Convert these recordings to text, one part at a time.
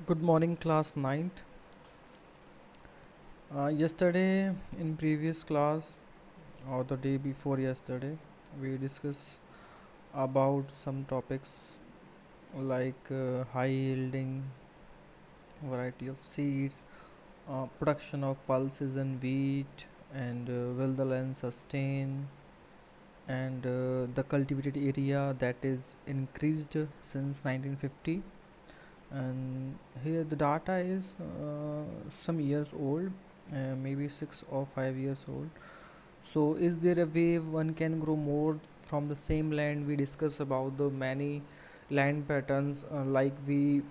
Good morning, class ninth. Yesterday, in previous class, or the day before yesterday, we discussed about some topics like high yielding variety of seeds, production of pulses and wheat, and will the land sustain, and the cultivated area that is increased since 1950. And here the data is some years old, maybe 6 or 5 years old. So is there a way one can grow more from the same land? We discuss about the many land patterns, like we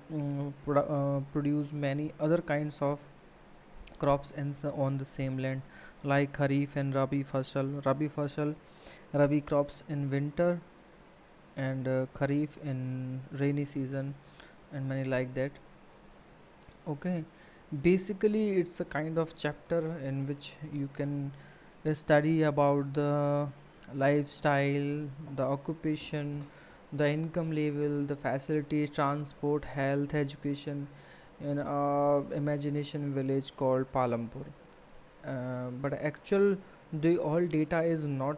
produce many other kinds of crops and so on the same land, like kharif and rabi crops in winter, and kharif in rainy season, and many like that. Okay, basically it's a kind of chapter in which you can study about the lifestyle, the occupation, the income level, the facility, transport, health, education in a imagination village called Palampur. But actual the all data is not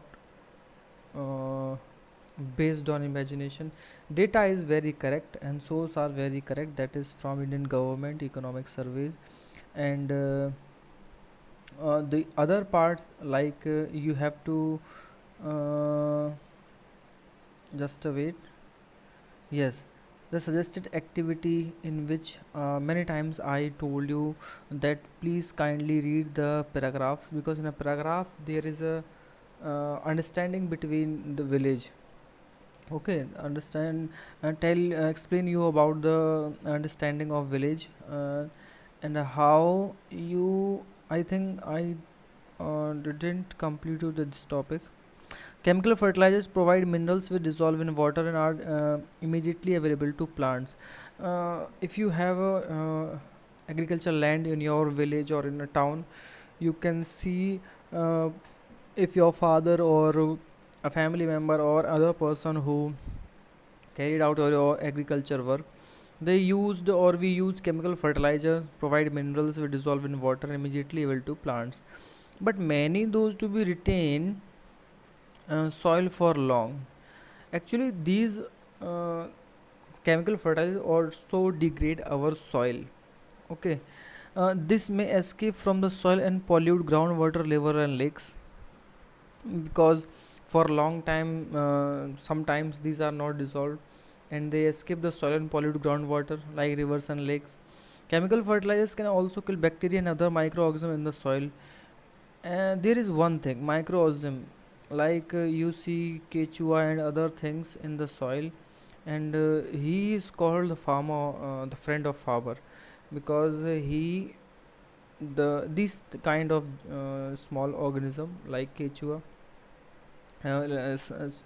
uh, based on imagination. Data is very correct and source are very correct, that is from Indian government economic surveys. And the other parts, like you have to uh, just wait. Yes, the suggested activity, in which many times I told you that please kindly read the paragraphs, because in a paragraph there is a understanding between the village. Okay, understand explain you about the understanding of village, and how you, I think I didn't complete with this topic. Chemical fertilizers provide minerals which dissolve in water and are immediately available to plants. If you have a agricultural land in your village or in a town, you can see, uh, if your father or a family member or other person who carried out your agriculture work, they used or we use chemical fertilizers provide minerals which dissolve in water and immediately available to plants, but many those to be retained soil for long. Actually, these uh, chemical fertilizers also degrade our soil. Okay, this may escape from the soil and pollute groundwater, river, and lakes, because for a long time, sometimes these are not dissolved and they escape the soil and pollute groundwater like rivers and lakes. Chemical fertilizers can also kill bacteria and other microorganisms in the soil. There is one thing, microorganism, like you see Quechua and other things in the soil, and he is called the farmer, the friend of farmer, because he the this kind of small organism like Quechua,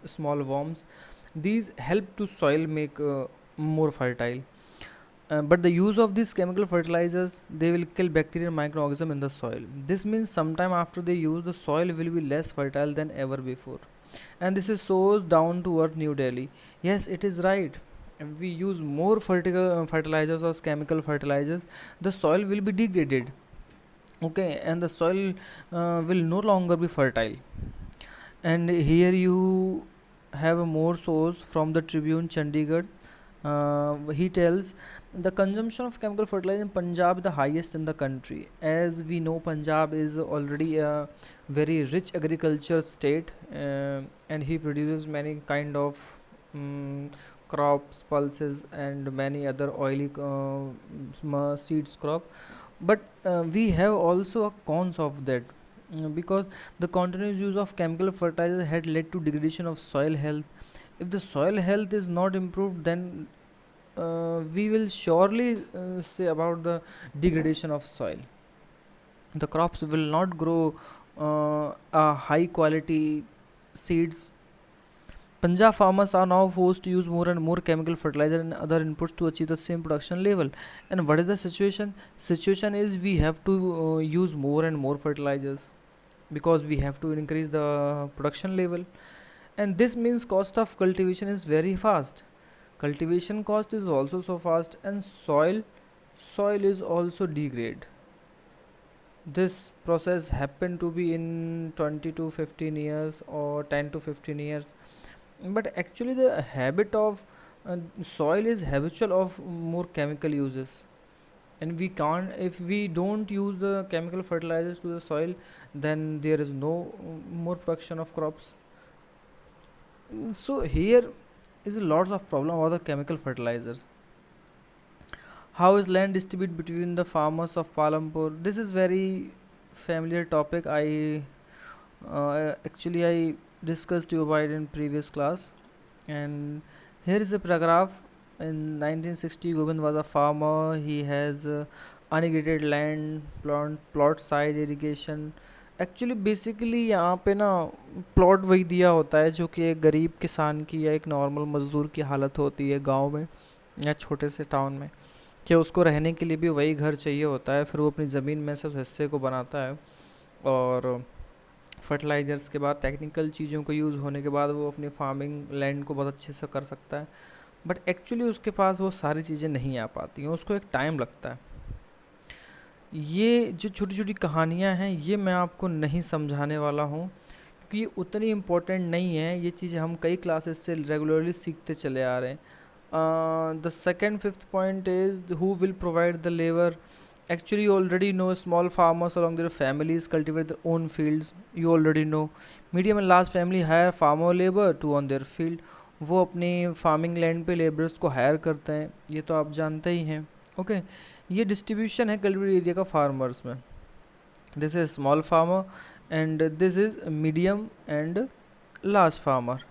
small worms, these help to soil make more fertile. But the use of these chemical fertilizers, they will kill bacteria and microorganism in the soil. This means sometime after they use, the soil will be less fertile than ever before. And this is so down to earth New Delhi. Yes, it is right. If we use more fertilizers or chemical fertilizers, the soil will be degraded. Okay, and the soil will no longer be fertile. And here you have a more source from the Tribune Chandigarh. He tells the consumption of chemical fertilizer in Punjab is the highest in the country. As we know, Punjab is already a very rich agriculture state, and he produces many kind of um, crops, pulses, and many other oily seeds crop. But we have also a cons of that, because the continuous use of chemical fertilizer had led to degradation of soil health. If the soil health is not improved, then we will surely say about the degradation of soil. The crops will not grow a high quality seeds. Punjab farmers are now forced to use more and more chemical fertilizer and other inputs to achieve the same production level. And what is the situation? Situation is we have to use more and more fertilizers, because we have to increase the production level, and this means cost of cultivation is very fast. Cultivation cost is also so fast, and soil soil is also degrade. This process happen to be in 20 to 15 years or 10 to 15 years, but actually the habit of soil is habitual of more chemical uses, and we can't, if we don't use the chemical fertilizers to the soil, then there is no more production of crops. So here is a lots of problem about the chemical fertilizers. How is land distributed between the farmers of Palampur? This is very familiar topic. I discussed you about it in previous class. And here is a paragraph. In 1960, Govind was a farmer. He has unirrigated land, plot size, irrigation. Actually basically यहाँ पे ना plot वही दिया होता है जो कि एक गरीब किसान की या एक नॉर्मल मज़दूर की हालत होती है गांव में या छोटे से टाउन में, कि उसको रहने के लिए भी वही घर चाहिए होता है। फिर वो अपनी ज़मीन में से उस हिस्से को बनाता है, और फर्टिलाइज़र्स के बाद टेक्निकल चीज़ों को यूज़ होने के बाद वो अपनी फार्मिंग लैंड को बहुत अच्छे से कर सकता है। बट एक्चुअली उसके पास वो सारी चीज़ें नहीं आ पाती हैं, उसको एक टाइम लगता है। ये जो छोटी छोटी कहानियाँ हैं ये मैं आपको नहीं समझाने वाला हूँ, क्योंकि ये उतनी इम्पोर्टेंट नहीं है। ये चीज़ें हम कई क्लासेस से रेगुलरली सीखते चले आ रहे हैं। The second fifth point is who will provide the labor. Actually, you already know small farmers along their families cultivate their own fields. You already know medium and large family hire farmer labor to on their field. वो अपनी farming land पे labours को higher करते हैं, ये तो आप जानते ही हैं। ओके, ये डिस्ट्रीब्यूशन है कल्टिवेटेड एरिया का फार्मर्स में। This is small farmer and this is medium and large farmer.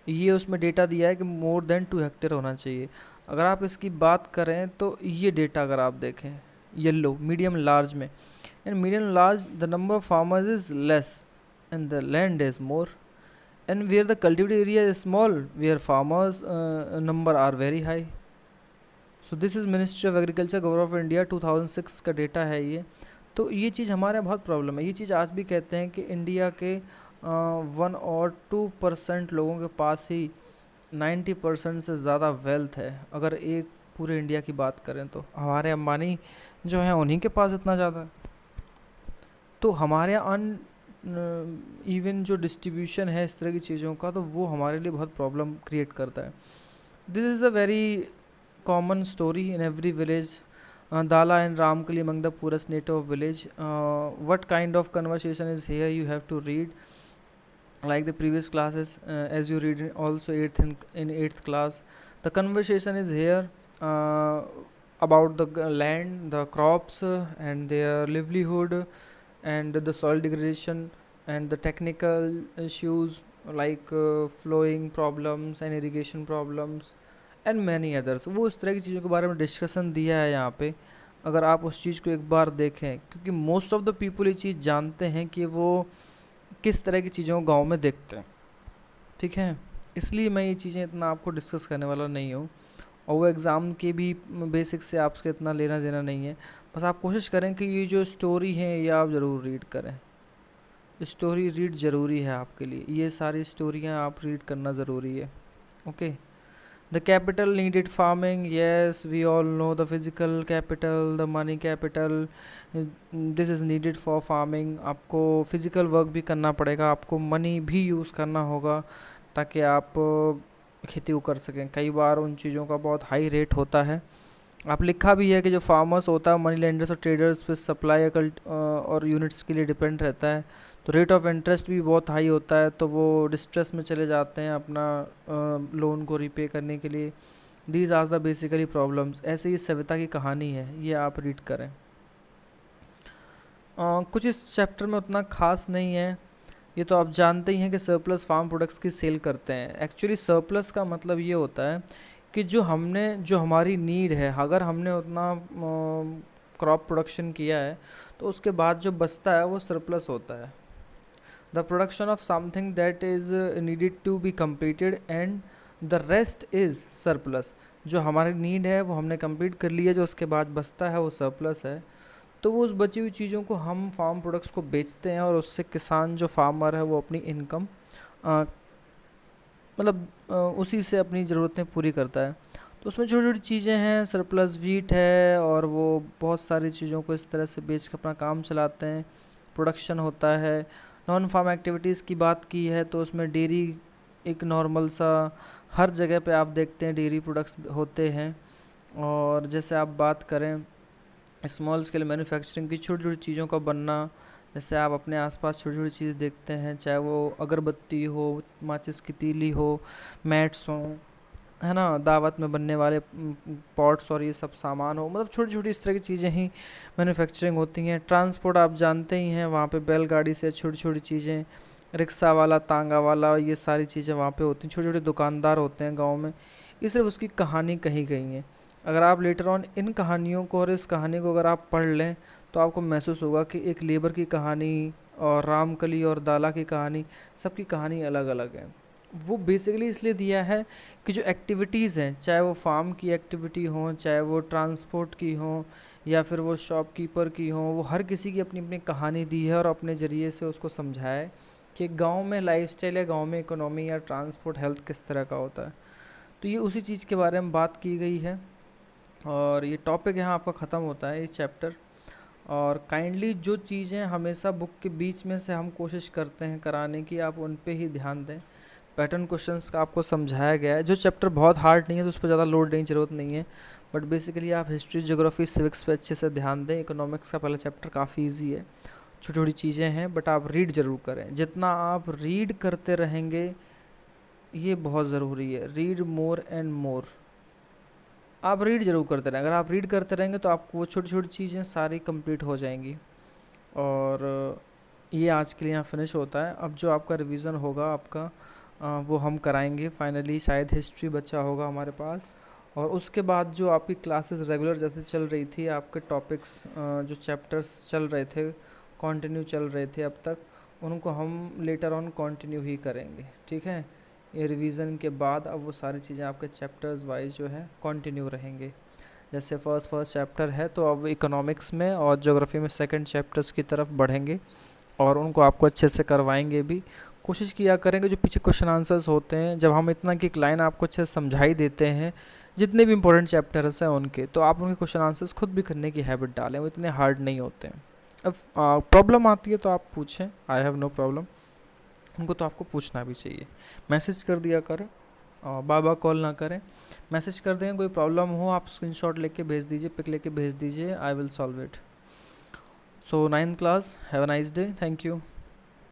ये उसमें डेटा दिया है कि मोर देन 2 हेक्टेयर होना चाहिए। अगर आप इसकी बात करें तो ये डेटा अगर आप देखें येलो मीडियम लार्ज में, and medium large the number of farmers is less and the land is more, and where the cultivated area is small where farmers number are very high. So this is ministry of agriculture government of India 2006 का data है ये। तो ये चीज़ हमारे यहाँ बहुत problem है। ये चीज़ आज भी कहते हैं कि इंडिया के 1 और 2% लोगों के पास ही 90% से ज़्यादा वेल्थ है। अगर एक पूरे इंडिया की बात करें तो हमारे अंबानी जो है उन्हीं के पास इतना ज़्यादा है। तो हमारे यहाँ इवन जो डिस्ट्रीब्यूशन है इस तरह की चीज़ों का, तो वो हमारे लिए बहुत प्रॉब्लम क्रिएट करता है। This is a very common story in every village. Dala and Ramkali among the poorest native village. What kind of conversation is here? You have to read like the previous classes, as you read in also in 8th class. The conversation is here about the land, the crops, and their livelihood, and the soil degradation, and the technical issues like flowing problems and irrigation problems and many others. वो इस तरह की चीज़ों के बारे में discussion दिया है यहाँ पे। अगर आप उस चीज़ को एक बार देखें, क्योंकि मोस्ट ऑफ द पीपल ये चीज़ जानते हैं कि वो किस तरह की चीज़ों को गांव में देखते हैं, ठीक है, इसलिए मैं ये चीज़ें इतना आपको डिस्कस करने वाला नहीं हूँ। और वो एग्ज़ाम के भी बेसिक से आपसे इतना लेना देना नहीं है। बस आप कोशिश करें कि ये जो स्टोरी है ये आप ज़रूर रीड करें। स्टोरी रीड ज़रूरी है आपके लिए, ये सारी स्टोरियाँ आप रीड करना ज़रूरी है। Okay, the capital needed farming, yes, we all know the physical capital, the money capital, this is needed for farming. आपको physical work भी करना पड़ेगा, आपको money भी यूज़ करना होगा ताकि आप खेती को कर सकें। कई बार उन चीज़ों का बहुत हाई रेट होता है। आप लिखा भी है कि जो फार्मर्स होता है मनी लेंडर्स और ट्रेडर्स पे सप्लाई और यूनिट्स के लिए डिपेंड रहता है, तो रेट ऑफ इंटरेस्ट भी बहुत हाई होता है, तो वो डिस्ट्रेस में चले जाते हैं अपना लोन को रीपे करने के लिए। These are the basically problems. ऐसे ही सविता की कहानी है, ये आप रीड करें। कुछ इस चैप्टर में उतना खास नहीं है। ये तो आप जानते ही हैं कि सरप्लस फार्म प्रोडक्ट्स की सेल करते हैं। एक्चुअली सरप्लस का मतलब ये होता है कि जो हमारी नीड है, अगर हमने उतना क्रॉप प्रोडक्शन किया है तो उसके बाद जो बचता है वो सरप्लस होता है। The production of something that is needed to be completed and the rest is surplus. जो हमारी नीड है वो हमने कंप्लीट कर लिया, जो उसके बाद बचता है वो सरप्लस है। तो वो उस बची हुई चीज़ों को हम फार्म प्रोडक्ट्स को बेचते हैं और उससे किसान जो फार्मर है वो अपनी इनकम मतलब उसी से अपनी ज़रूरतें पूरी करता है। तो उसमें छोटी छोटी चीज़ें हैं, सरप्लस वीट है, और वो बहुत सारी चीज़ों को इस तरह से बेच के अपना काम चलाते हैं, प्रोडक्शन होता है। नॉन फार्म एक्टिविटीज़ की बात की है तो उसमें डेयरी एक नॉर्मल सा, हर जगह पे आप देखते हैं डेयरी प्रोडक्ट्स होते हैं। और जैसे आप बात करें स्मॉल स्केल मैन्युफैक्चरिंग की, छोटी छोटी चीज़ों का बनना, जैसे आप अपने आसपास छोटी छोटी चीज़ देखते हैं, चाहे वो अगरबत्ती हो, माचिस की तीली हो, मैट्स हों, है ना, दावत में बनने वाले पॉट्स और ये सब सामान हो, मतलब छोटी छोटी इस तरह की चीज़ें ही मैन्युफैक्चरिंग होती हैं। ट्रांसपोर्ट आप जानते ही हैं, वहाँ पे बैलगाड़ी से छोटी छोटी चीज़ें, रिक्शा वाला, तांगा वाला, ये सारी चीज़ें वहाँ पे होती हैं। छोटे छोटे दुकानदार होते हैं गांव में, ये सिर्फ उसकी कहानी कही गई है। अगर आप लेटर ऑन इन कहानियों को और इस कहानी को अगर आप पढ़ लें तो आपको महसूस होगा कि एक लेबर की कहानी और रामकली और दाला की कहानी, सबकी कहानी अलग अलग है। वो बेसिकली इसलिए दिया है कि जो एक्टिविटीज़ हैं, चाहे वो फार्म की एक्टिविटी हो, चाहे वो ट्रांसपोर्ट की हो, या फिर वो शॉपकीपर की हो, वो हर किसी की अपनी अपनी कहानी दी है और अपने ज़रिए से उसको समझाया है कि गांव में लाइफस्टाइल या गांव में इकोनॉमी या ट्रांसपोर्ट हेल्थ किस तरह का होता है। तो ये उसी चीज़ के बारे में बात की गई है, और ये टॉपिक यहाँ आपका ख़त्म होता है, ये चैप्टर। और काइंडली जो चीज़ें हमेशा बुक के बीच में से हम कोशिश करते हैं कराने की, आप उन पे ही ध्यान दें। पैटर्न क्वेश्चंस का आपको समझाया गया है। जो चैप्टर बहुत हार्ड नहीं है तो उस पर ज़्यादा लोड देने की ज़रूरत नहीं है, बट बेसिकली आप हिस्ट्री, ज्योग्राफी, सिविक्स पे अच्छे से ध्यान दें। इकोनॉमिक्स का पहला चैप्टर काफ़ी ईजी है, छोटी छोटी चीज़ें हैं, बट आप रीड ज़रूर करें। जितना आप रीड करते रहेंगे ये बहुत ज़रूरी है, रीड मोर एंड मोर। आप रीड जरूर करते रहें, अगर आप रीड करते रहेंगे तो आपको वो छोटी छोटी चीज़ें सारी कंप्लीट हो जाएंगी। और ये आज के लिए यहाँ फिनिश होता है। अब जो आपका रिवीजन होगा आपका, वो हम कराएंगे फाइनली। शायद हिस्ट्री बचा होगा हमारे पास, और उसके बाद जो आपकी क्लासेस रेगुलर जैसे चल रही थी, आपके टॉपिक्स जो चैप्टर्स चल रहे थे, कंटिन्यू चल रहे थे अब तक, उनको हम लेटर ऑन कंटिन्यू ही करेंगे, ठीक है। ये रिवीजन के बाद अब वो सारी चीज़ें आपके चैप्टर्स वाइज जो है कंटिन्यू रहेंगे। जैसे फर्स्ट चैप्टर है तो अब इकोनॉमिक्स में और ज्योग्राफी में सेकंड चैप्टर्स की तरफ बढ़ेंगे, और उनको आपको अच्छे से करवाएंगे भी। कोशिश किया करेंगे जो पीछे क्वेश्चन आंसर्स होते हैं, जब हम इतना की एक लाइन आपको अच्छे से समझाई देते हैं जितने भी इंपॉर्टेंट चैप्टर्स हैं उनके, तो आप उनके क्वेश्चन आंसर्स खुद भी करने की हैबिट डालें, वो इतने हार्ड नहीं होते हैं। अब प्रॉब्लम आती है तो आप पूछें, आई हैव नो प्रॉब्लम, उनको तो आपको पूछना भी चाहिए। मैसेज कर दिया करें, बार बार कॉल ना करें, मैसेज कर दें। कोई प्रॉब्लम हो आप स्क्रीनशॉट लेके भेज दीजिए, पिक लेके भेज दीजिए, I will solve it. So 9th class, have a nice day, thank you.